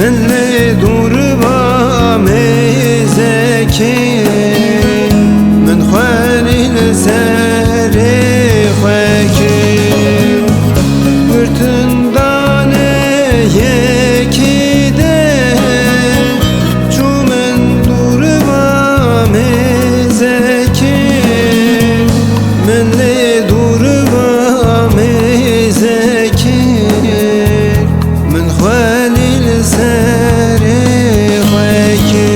من لدور با مزکی من خوانی لسر خوکی ورتن دانه یکی ده چو من دور با مزکی من لدور با مزکی من خوانی لسر خوکی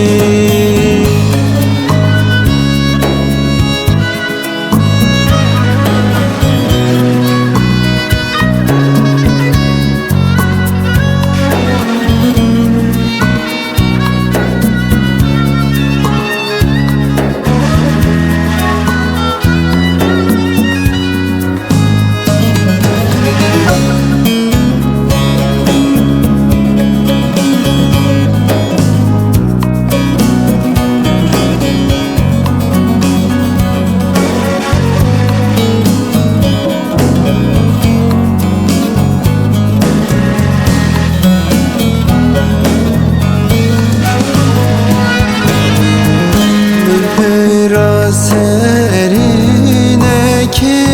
Serine ki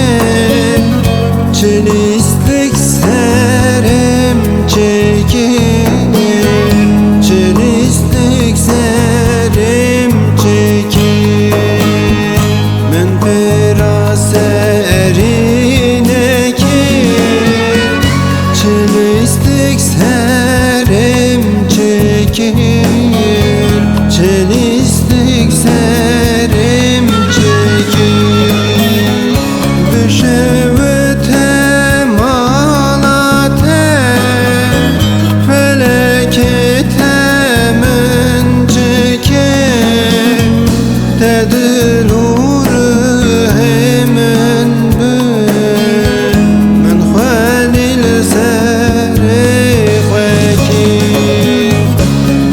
çelistik serim çekir çelistik serim çekir men pera serine ki çelistik serim çekir çelistik serim Büşevete malate felekete münceke tedilur hemen men halil seri khaki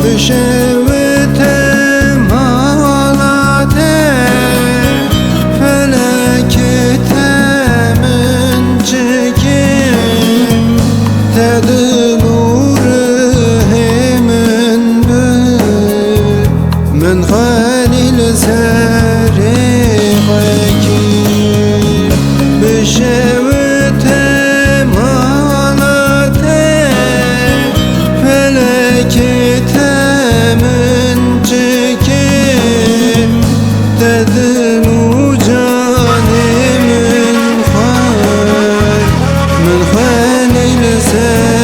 Büşevete malate felekete تدلور همن من خالي لسر خاكي بشوت مالته فلكت من جكي تدلو جاني من خالي لسر